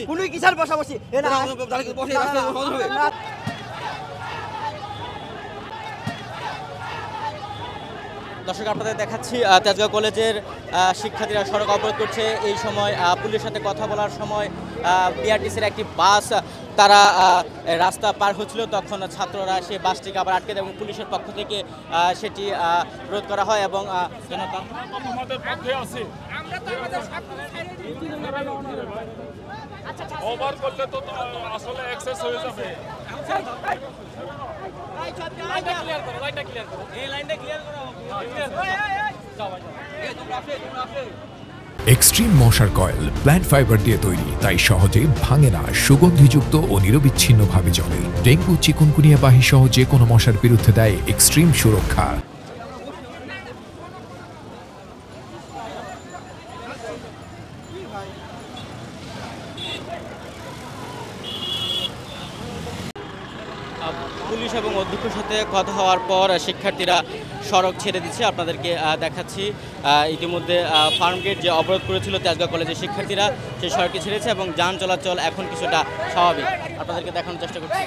কোনো কিসার বসাবসি দর্শক আপনাদের দেখাচ্ছি তেজগাঁও কলেজের শিক্ষার্থীরা সড়ক অবরোধ করছে। এই সময় পুলিশের সাথে কথা বলার সময় বিআরটিসির একটি বাস তারা রাস্তা পার হচ্ছিল, তখন ছাত্ররা সেই বাসটিকে আবার আটকে দেয় এবং পুলিশের পক্ষ থেকে সেটি রোধ করা হয় এবং ওভার করলে তো আসলে এক্সেস হয়ে যাবে। এক্সট্রিম মশার কয়েল প্ল্যান্ট ফাইবার দিয়ে তৈরি, তাই সহজে ভাঙে না, সুগন্ধিযুক্ত ও নিরবিচ্ছিন্নভাবে জ্বলে। ডেঙ্গু, চিকুনগুনিয়া বাহি সহ যে কোনো মশার বিরুদ্ধে দেয় এক্সট্রিম সুরক্ষা। পুলিশ এবং অধ্যক্ষের সাথে কথা হওয়ার পর শিক্ষার্থীরা সড়ক ছেড়ে দিচ্ছে। আপনাদেরকে দেখাচ্ছি ইতিমধ্যে ফার্মগেট যে অবরোধ করেছিল তেজগাঁও কলেজের শিক্ষার্থীরা সেই সড়কে ছেড়েছে এবং যান চলাচল এখন কিছুটা স্বাভাবিক। আপনাদেরকে দেখানোর চেষ্টা করছি,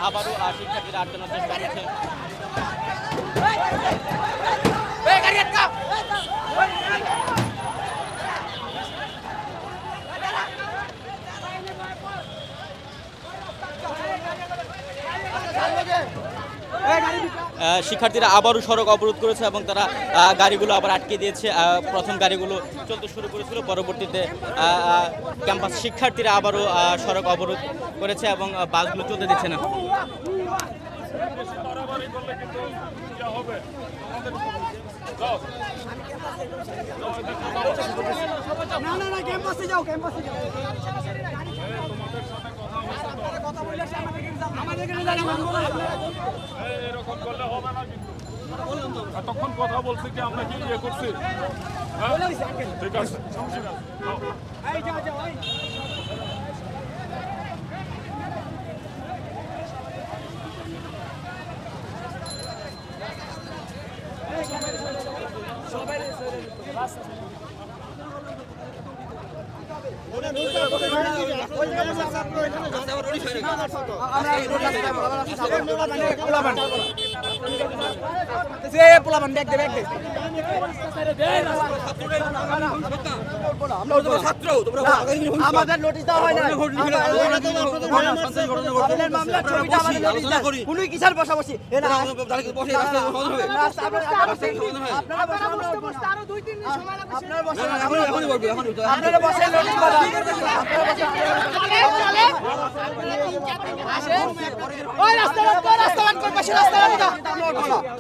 আবারও শিক্ষার্থীরা আটকানোর চেষ্টা করছে। শিক্ষার্থীরা আবারও সড়ক অবরোধ করেছে এবং তারা গাড়িগুলো আবার আটকে দিয়েছে। প্রথম গাড়িগুলো চলতে শুরু করেছিল, পরবর্তীতে ক্যাম্পাস শিক্ষার্থীরা আবারও সড়ক অবরোধ করেছে এবং বাসগুলো চলতে দিচ্ছে না। এরকম করলে হবে না, কিন্তু এতক্ষণ কথা বলছি কি আমরা কি ইয়ে করছি? ঠিক আছে, সমস্যা নেই। আমাদের নোটিশ দেওয়া হয় না, কোনো কিসার বসাবসি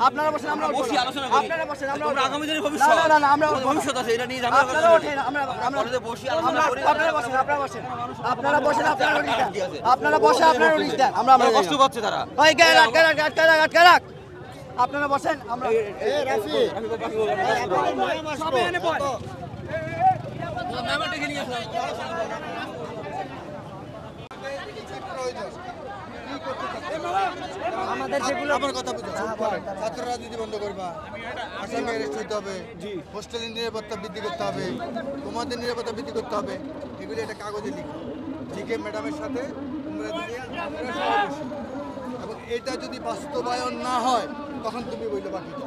আপনারা বসেন, আমরা বসি আলোচনা করি। আপনারা বসেন, আমরা আগামী দিনের ভবিষ্যৎ, না না আমরা ভবিষ্যৎ আছে, এটা নিয়ে আমরা আমরা বসি আলোচনা করি। আপনারা বসেন, আপনারা বসেন, আপনারা বসেন, আপনারা নোটিশ দেন, আপনারা বসে আপনারা নোটিশ দেন। আমরা কষ্ট পাচ্ছি তারা, ওই গায়ে রাখ গায়ে রাখ গায়ে রাখ গায়ে রাখ। আপনারা বসেন, আমরা রাফি সবাই এনে বল নামটা নিয়ে আসলাম। আমাদের যেগুলো আমার কথা বুঝো, ছাত্র রাজনীতি বন্ধ করবা, আসামি অ্যারেস্ট হতে হবে, হোস্টেলের নিরাপত্তা বৃদ্ধি করতে হবে, তোমাদের নিরাপত্তা বৃদ্ধি করতে হবে, এগুলো একটা কাগজে লিখো, লিখে ম্যাডামের সাথে এবং এটা যদি বাস্তবায়ন না হয় তখন তুমি বললো বাকিটা।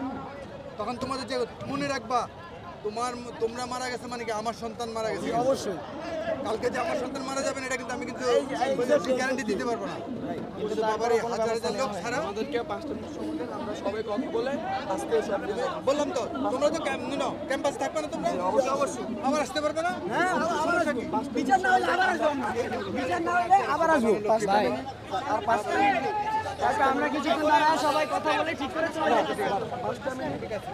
তখন তোমাদের যে মনে রাখবা তোমরা মারা গেছে মানে কি আমার সন্তান মারা গেছে, অবশ্যই কালকে যে আমার সন্তান মারা যাবে এটা কিন্তু আমি কিন্তু গ্যারান্টি দিতে পারবো না। কিন্তু বাবার এই হাজার হাজার লোক ছাড়া আমাদেরকে 5টা মিনিট সময় দেন, আমরা সবাই কথা বলে আজকে বললাম তো তোমরা তো ক্যাম্পাস থাকবে না, তোমরা অবশ্যই অবশ্যই আবার আসতে পারবে না। হ্যাঁ আবার আসবো, বিচার না হলে আবার আসবো, বিচার না হলে আবার আসবো। ভাই আর 5টা মিনিট আমরা কিছুক্ষণ দাঁড়ায় সবাই কথা বলে ঠিক করে চলে যেতে পারবো। 5টা মিনিট ঠিক আছে।